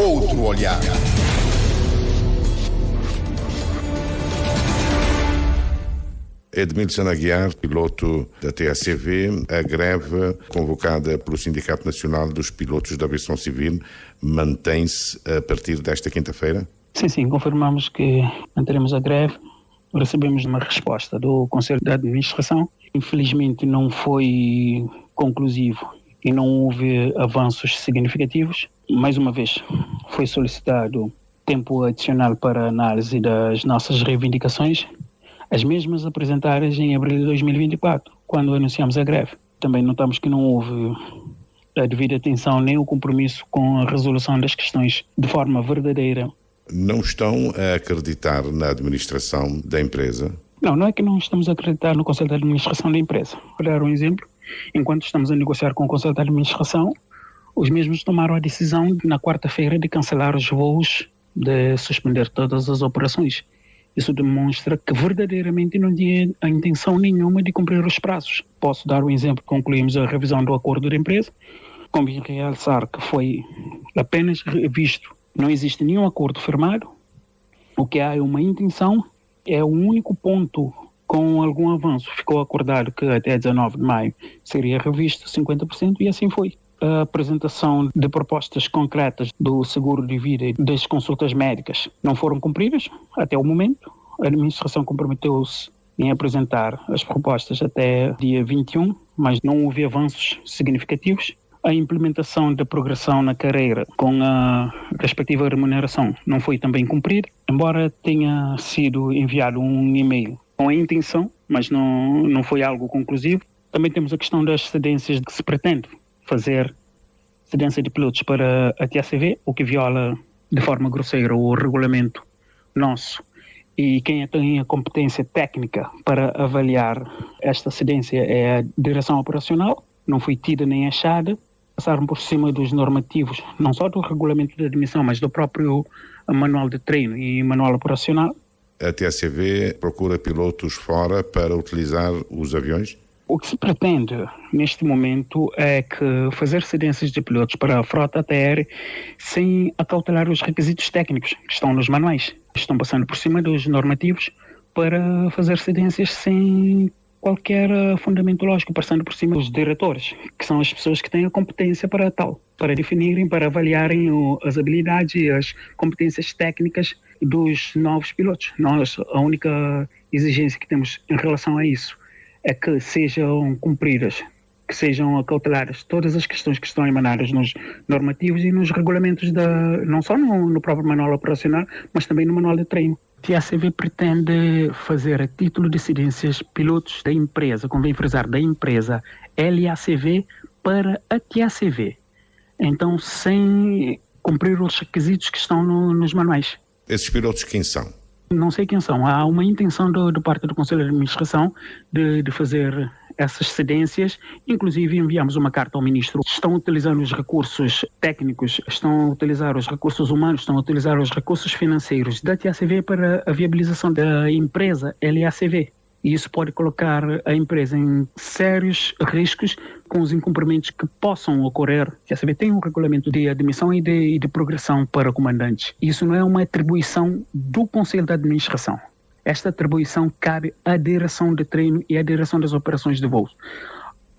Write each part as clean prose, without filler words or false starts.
outro olhar. Edmilson Aguiar, piloto da TACV, a greve convocada pelo Sindicato Nacional dos Pilotos da Aviação Civil mantém-se a partir desta quinta-feira? Sim, confirmamos que manteremos a greve. Recebemos uma resposta do Conselho de Administração. Infelizmente não foi conclusivo e não houve avanços significativos. Mais uma vez, foi solicitado tempo adicional para análise das nossas reivindicações, as mesmas apresentadas em abril de 2024, quando anunciamos a greve. Também notamos que não houve a devida atenção nem o compromisso com a resolução das questões de forma verdadeira. Não estão a acreditar na administração da empresa? Não é que não estamos a acreditar no Conselho de Administração da empresa. Vou dar um exemplo. Enquanto estamos a negociar com o Conselho de Administração, os mesmos tomaram a decisão na quarta-feira de cancelar os voos, de suspender todas as operações. Isso demonstra que verdadeiramente não tinha a intenção nenhuma de cumprir os prazos. Posso dar um exemplo. Concluímos a revisão do acordo da empresa. Convém realçar que foi apenas revisto. Não existe nenhum acordo firmado. O que há é uma intenção. É o único ponto com algum avanço. Ficou acordado que até 19 de maio seria revisto 50% e assim foi. A apresentação de propostas concretas do seguro de vida e das consultas médicas não foram cumpridas até o momento. A administração comprometeu-se em apresentar as propostas até dia 21, mas não houve avanços significativos. A implementação da progressão na carreira com a respectiva remuneração não foi também cumprida, embora tenha sido enviado um e-mail com a intenção, mas não foi algo conclusivo. Também temos a questão das cedências que se pretende fazer cedência de pilotos para a TACV, o que viola de forma grosseira o regulamento nosso. E quem tem a competência técnica para avaliar esta cedência é a direção operacional. Não foi tida nem achada. Passaram por cima dos normativos, não só do regulamento de admissão, mas do próprio manual de treino e manual operacional. A TACV procura pilotos fora para utilizar os aviões? O que se pretende neste momento é que fazer cedências de pilotos para a frota ATR sem acautelar os requisitos técnicos que estão nos manuais. Estão passando por cima dos normativos para fazer cedências sem qualquer fundamento lógico, passando por cima dos diretores, que são as pessoas que têm a competência para tal, para definirem, para avaliarem as habilidades e as competências técnicas dos novos pilotos. Nós, a única exigência que temos em relação a isso é que sejam cumpridas, que sejam acauteladas todas as questões que estão emanadas nos normativos e nos regulamentos, não só no próprio manual operacional, mas também no manual de treino. A TACV pretende fazer a título de cedências pilotos da empresa, convém frisar, da empresa LACV para a TACV. Então, sem cumprir os requisitos que estão nos manuais. Esses pilotos quem são? Não sei quem são. Há uma intenção de parte do Conselho de Administração de fazer essas cedências. Inclusive enviamos uma carta ao Ministro. Estão utilizando os recursos técnicos, estão a utilizar os recursos humanos, estão a utilizar os recursos financeiros da TACV para a viabilização da empresa LACV. E isso pode colocar a empresa em sérios riscos com os incumprimentos que possam ocorrer. A TACV tem um regulamento de admissão e de progressão para comandantes. Isso não é uma atribuição do Conselho de Administração. Esta atribuição cabe à direção de treino e à direção das operações de voo.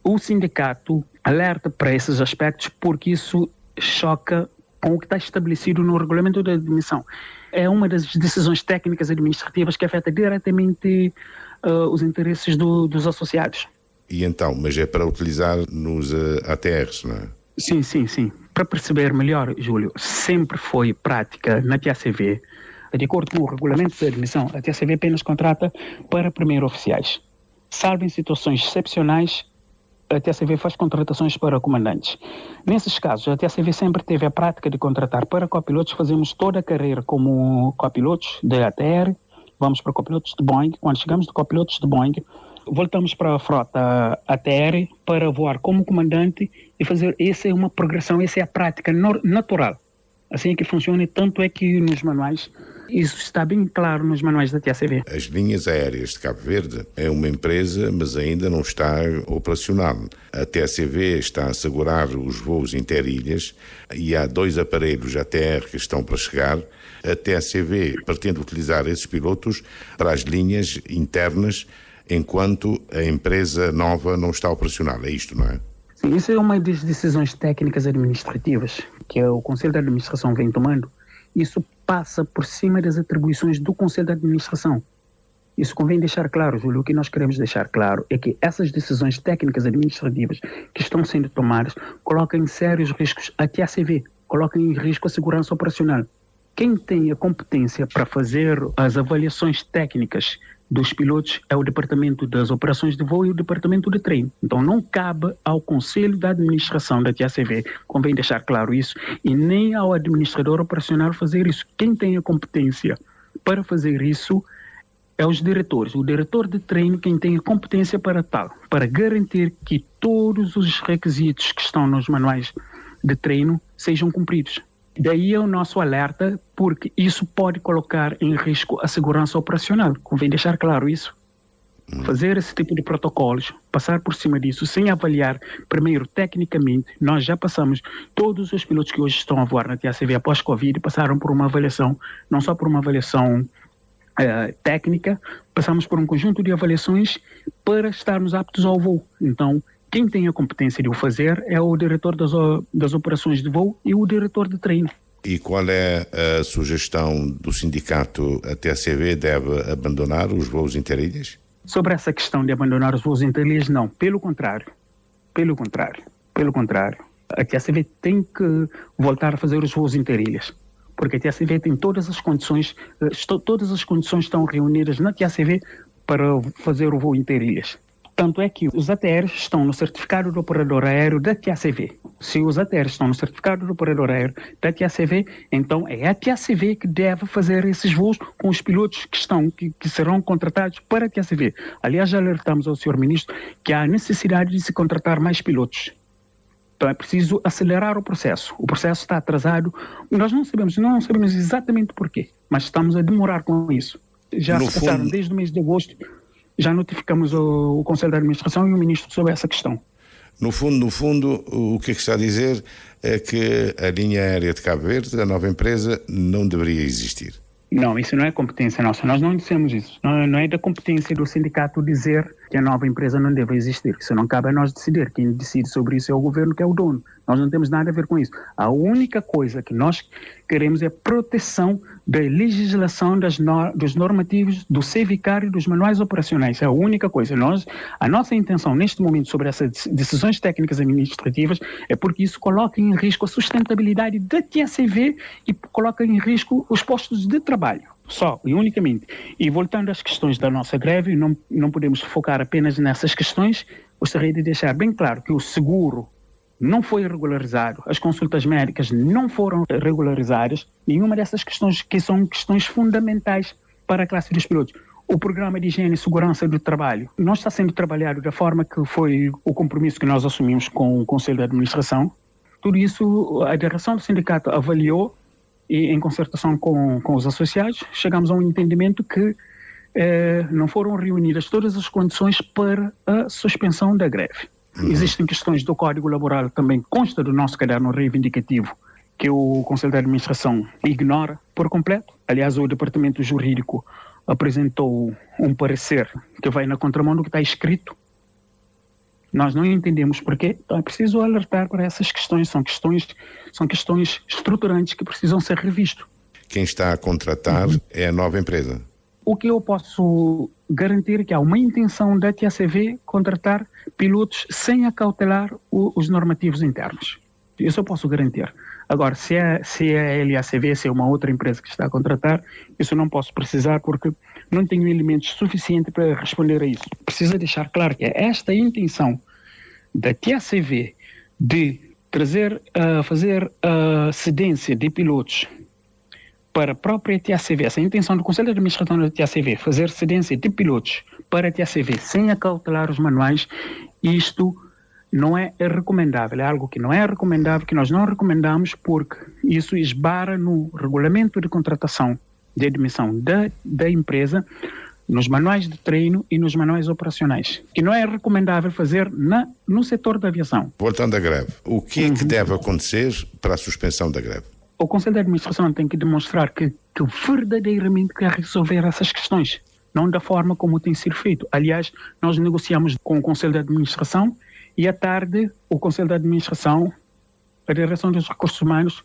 O sindicato alerta para esses aspectos porque isso choca com o que está estabelecido no regulamento de admissão. É uma das decisões técnicas administrativas que afeta diretamente os interesses dos associados. E então, mas é para utilizar nos ATRs, não é? Sim. Para perceber melhor, Júlio, sempre foi prática na TACV, de acordo com o regulamento de admissão, a TACV apenas contrata para primeiros oficiais. Salvo em situações excepcionais, a TACV faz contratações para comandantes. Nesses casos, a TACV sempre teve a prática de contratar para copilotos. Fazemos toda a carreira como copilotos de ATR, vamos para copilotos de Boeing. Quando chegamos de copilotos de Boeing, voltamos para a frota ATR para voar como comandante e fazer. Essa é uma progressão, essa é a prática natural. Assim é que funciona, tanto é que nos manuais Isso está bem claro nos manuais da TACV. As linhas aéreas de Cabo Verde é uma empresa, mas ainda não está operacional. A TACV está a assegurar os voos interilhas e há 2 aparelhos ATR que estão para chegar. A TACV pretende utilizar esses pilotos para as linhas internas enquanto a empresa nova não está operacional. É isto, não é? Sim, isso é uma das decisões técnicas administrativas que o Conselho de Administração vem tomando. Isso passa por cima das atribuições do Conselho de Administração. Isso convém deixar claro, Júlio. O que nós queremos deixar claro é que essas decisões técnicas administrativas que estão sendo tomadas colocam em sérios riscos a TACV, colocam em risco a segurança operacional. Quem tem a competência para fazer as avaliações técnicas dos pilotos é o Departamento das Operações de Voo e o Departamento de Treino. Então não cabe ao Conselho de Administração da TACV, convém deixar claro isso, e nem ao administrador operacional fazer isso. Quem tem a competência para fazer isso é os diretores. O diretor de treino, quem tem a competência para tal, para garantir que todos os requisitos que estão nos manuais de treino sejam cumpridos. Daí é o nosso alerta, porque isso pode colocar em risco a segurança operacional. Convém deixar claro isso. Fazer esse tipo de protocolos, passar por cima disso, sem avaliar primeiro tecnicamente. Nós já passamos, todos os pilotos que hoje estão a voar na TACV após Covid passaram por uma avaliação, não só por uma avaliação técnica, passamos por um conjunto de avaliações para estarmos aptos ao voo. Então, quem tem a competência de o fazer é o diretor das operações de voo e o diretor de treino. E qual é a sugestão do sindicato? A TACV deve abandonar os voos interilhas? Sobre essa questão de abandonar os voos interilhas, não. Pelo contrário. A TACV tem que voltar a fazer os voos interilhas. Porque a TACV tem todas as condições estão reunidas na TACV para fazer o voo interilhas. Tanto é que os ATRs estão no certificado do operador aéreo da TACV. Se os ATRs estão no certificado do operador aéreo da TACV, então é a TACV que deve fazer esses voos com os pilotos que serão contratados para a TACV. Aliás, já alertamos ao Sr. Ministro que há necessidade de se contratar mais pilotos. Então é preciso acelerar o processo. O processo está atrasado. Nós não sabemos exatamente porquê, mas estamos a demorar com isso. Já se passaram desde o mês de agosto. Já notificamos o Conselho de Administração e o Ministro sobre essa questão. No fundo, o que está a dizer é que a linha aérea de Cabo Verde, a nova empresa, não deveria existir. Não, isso não é competência nossa. Nós não dissemos isso. Não é da competência do sindicato dizer que a nova empresa não deve existir. Isso não cabe a nós decidir. Quem decide sobre isso é o governo, que é o dono. Nós não temos nada a ver com isso. A única coisa que nós queremos é proteção da legislação dos normativos, do CVCAR e dos manuais operacionais. É a única coisa. A nossa intenção neste momento sobre essas decisões técnicas administrativas é porque isso coloca em risco a sustentabilidade da TACV e coloca em risco os postos de trabalho. Só e unicamente. E voltando às questões da nossa greve, não podemos focar apenas nessas questões. Gostaria de deixar bem claro que o seguro não foi regularizado, as consultas médicas não foram regularizadas, nenhuma dessas questões que são questões fundamentais para a classe dos pilotos. O programa de higiene e segurança do trabalho não está sendo trabalhado da forma que foi o compromisso que nós assumimos com o Conselho de Administração. Tudo isso a direção do sindicato avaliou e, em concertação com os associados, chegamos a um entendimento que não foram reunidas todas as condições para a suspensão da greve. Existem questões do Código Laboral, também consta do nosso caderno reivindicativo, que o Conselho de Administração ignora por completo. Aliás, o Departamento Jurídico apresentou um parecer que vai na contramão do que está escrito. Nós não entendemos porquê, então é preciso alertar para essas questões. São questões estruturantes que precisam ser revistas. Quem está a contratar é a nova empresa. O que eu posso garantir é que há uma intenção da TACV contratar pilotos sem acautelar os normativos internos. Isso eu posso garantir. Agora, se é a LACV, se é uma outra empresa que está a contratar, isso não posso precisar porque não tenho elementos suficientes para responder a isso. Precisa deixar claro que é esta intenção da TACV de fazer a cedência de pilotos para a própria TACV, essa intenção do Conselho de Administração da TACV, fazer cedência de pilotos para a TACV sem acautelar os manuais, isto não é recomendável, é algo que não é recomendável, que nós não recomendamos porque isso esbarra no regulamento de contratação de admissão da empresa nos manuais de treino e nos manuais operacionais, que não é recomendável fazer no setor da aviação. Voltando à greve, o que é que deve acontecer para a suspensão da greve? O Conselho de Administração tem que demonstrar que verdadeiramente quer resolver essas questões, não da forma como tem sido feito. Aliás, nós negociamos com o Conselho de Administração e à tarde o Conselho de Administração, a Direção dos Recursos Humanos,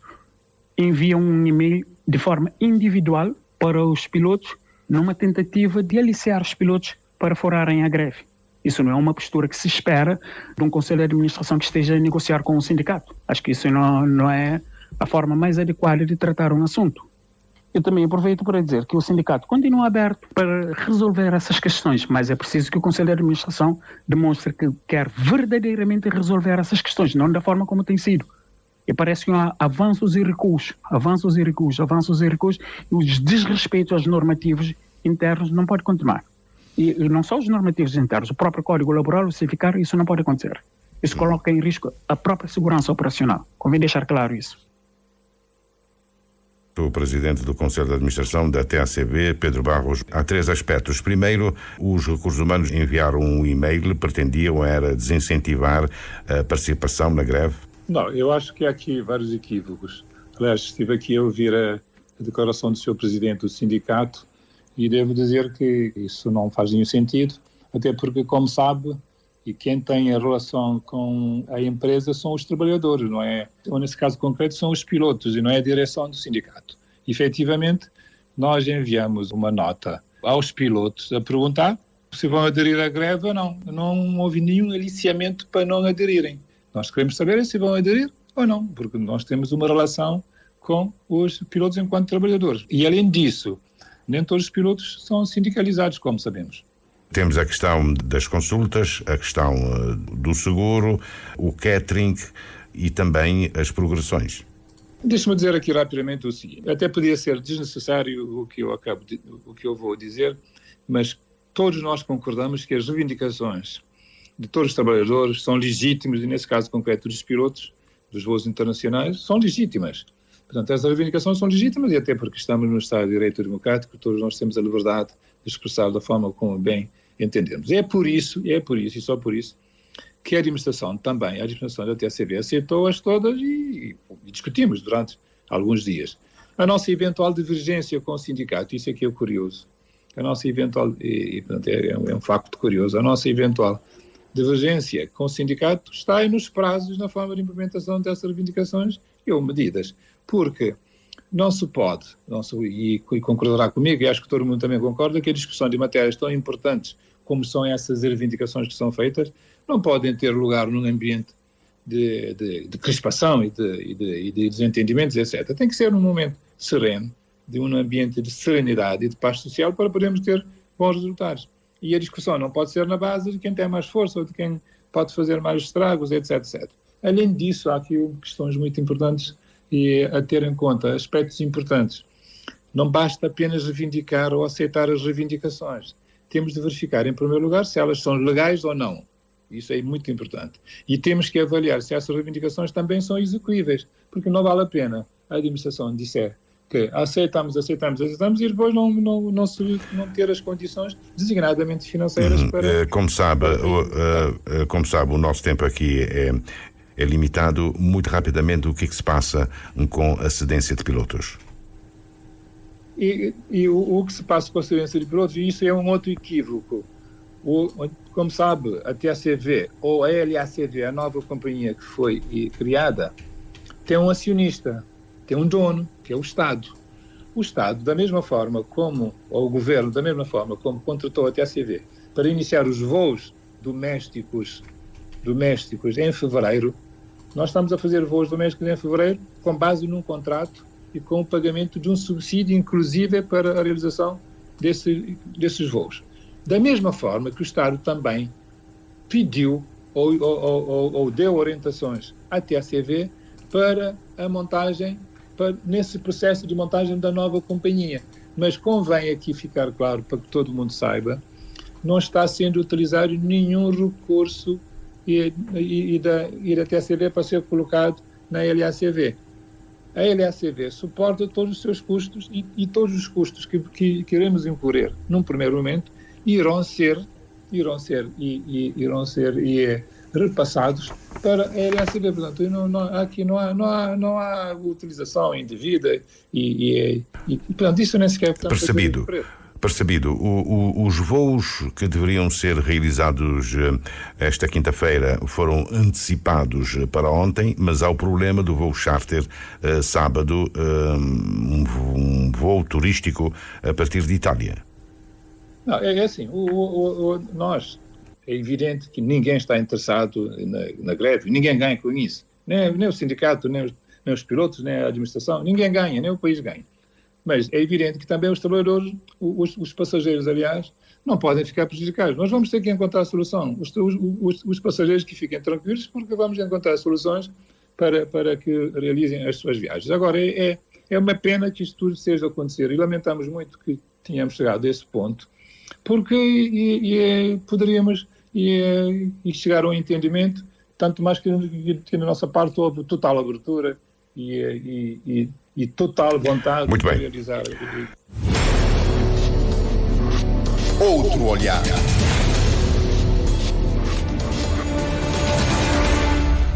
envia um e-mail de forma individual para os pilotos numa tentativa de aliciar os pilotos para forarem a greve. Isso não é uma postura que se espera de um Conselho de Administração que esteja a negociar com o sindicato. Acho que isso não é a forma mais adequada de tratar um assunto. Eu também aproveito para dizer que o sindicato continua aberto para resolver essas questões, mas é preciso que o Conselho de Administração demonstre que quer verdadeiramente resolver essas questões, não da forma como tem sido. E parece que há avanços e recuos, e os desrespeitos aos normativos internos não pode continuar. E não só os normativos internos, o próprio Código Laboral, o CIVICAR, isso não pode acontecer. Isso coloca em risco a própria segurança operacional. Convém deixar claro isso. O presidente do Conselho de Administração da TACV, Pedro Barros, há 3 aspectos. Primeiro, os recursos humanos enviaram um e-mail, pretendiam era desincentivar a participação na greve. Não, eu acho que há aqui vários equívocos. Aliás, estive aqui a ouvir a declaração do Sr. Presidente do sindicato e devo dizer que isso não faz nenhum sentido, até porque, como sabe, e quem tem a relação com a empresa são os trabalhadores, não é? Ou nesse caso concreto são os pilotos e não é a direção do sindicato. Efetivamente, nós enviamos uma nota aos pilotos a perguntar se vão aderir à greve ou não. Não houve nenhum aliciamento para não aderirem. Nós queremos saber se vão aderir ou não, porque nós temos uma relação com os pilotos enquanto trabalhadores. E, além disso, nem todos os pilotos são sindicalizados, como sabemos. Temos a questão das consultas, a questão do seguro, o catering e também as progressões. Deixe-me dizer aqui rapidamente o seguinte. Até podia ser desnecessário o que eu vou dizer, mas todos nós concordamos que as reivindicações de todos os trabalhadores são legítimas e, nesse caso concreto, dos pilotos dos voos internacionais, são legítimas. Portanto, essas reivindicações são legítimas e até porque estamos no Estado de Direito Democrático, todos nós temos a liberdade de expressar da forma como bem entendemos. É por isso e só por isso que a administração da TACV aceitou-as todas e discutimos durante alguns dias. A nossa eventual divergência com o sindicato, isso aqui é curioso, a nossa eventual, portanto, é um facto curioso, a nossa eventual divergência com o sindicato está aí nos prazos na forma de implementação dessas reivindicações e ou medidas, porque não se pode, e concordará comigo, e acho que todo mundo também concorda, que a discussão de matérias tão importantes como são essas reivindicações que são feitas, não podem ter lugar num ambiente de crispação e de desentendimentos, etc. Tem que ser num momento sereno, de um ambiente de serenidade e de paz social para podermos ter bons resultados. E a discussão não pode ser na base de quem tem mais força ou de quem pode fazer mais estragos, etc, etc. Além disso, há aqui questões muito importantes e a ter em conta, aspectos importantes. Não basta apenas reivindicar ou aceitar as reivindicações. Temos de verificar, em primeiro lugar, se elas são legais ou não. Isso é muito importante. E temos que avaliar se essas reivindicações também são execuíveis, porque não vale a pena a administração disser que aceitamos e depois não ter as condições designadamente financeiras para... Como sabe, o nosso tempo aqui é limitado. Muito rapidamente, o que é que se passa com a cedência de pilotos? E o que se passa com a cedência de pilotos, isso é um outro equívoco. Como sabe, a TACV ou a LACV, a nova companhia que foi criada, tem um acionista, tem um dono, que é o Estado. O Estado, da mesma forma como, ou o Governo, da mesma forma como contratou a TACV para iniciar os voos domésticos em fevereiro, nós estamos a fazer voos domésticos em fevereiro com base num contrato e com o pagamento de um subsídio, inclusive, para a realização desses voos. Da mesma forma que o Estado também pediu ou deu orientações à TACV para a montagem, nesse processo de montagem da nova companhia. Mas convém aqui ficar claro, para que todo mundo saiba, não está sendo utilizado nenhum recurso da TACV para ser colocado na LACV. a LACV suporta todos os seus custos e todos os custos que queremos incorrer num primeiro momento irão ser repassados para a LACV. Portanto, aqui não há utilização indevida e portanto, isso nem sequer... Percebido. Os voos que deveriam ser realizados esta quinta-feira foram antecipados para ontem, mas há o problema do voo charter sábado, um voo turístico a partir de Itália. Não, é assim, nós, é evidente que ninguém está interessado na greve, ninguém ganha com isso, nem o sindicato, nem os pilotos, nem a administração, ninguém ganha, nem o país ganha. Mas é evidente que também os trabalhadores, os passageiros, aliás, não podem ficar prejudicados. Nós vamos ter que encontrar a solução. Os passageiros que fiquem tranquilos, porque vamos encontrar soluções para que realizem as suas viagens. Agora, é uma pena que isto tudo esteja a acontecer e lamentamos muito que tínhamos chegado a esse ponto, porque poderíamos chegar a um entendimento, tanto mais que na nossa parte houve total abertura e total vontade de realizar. Outro olhar.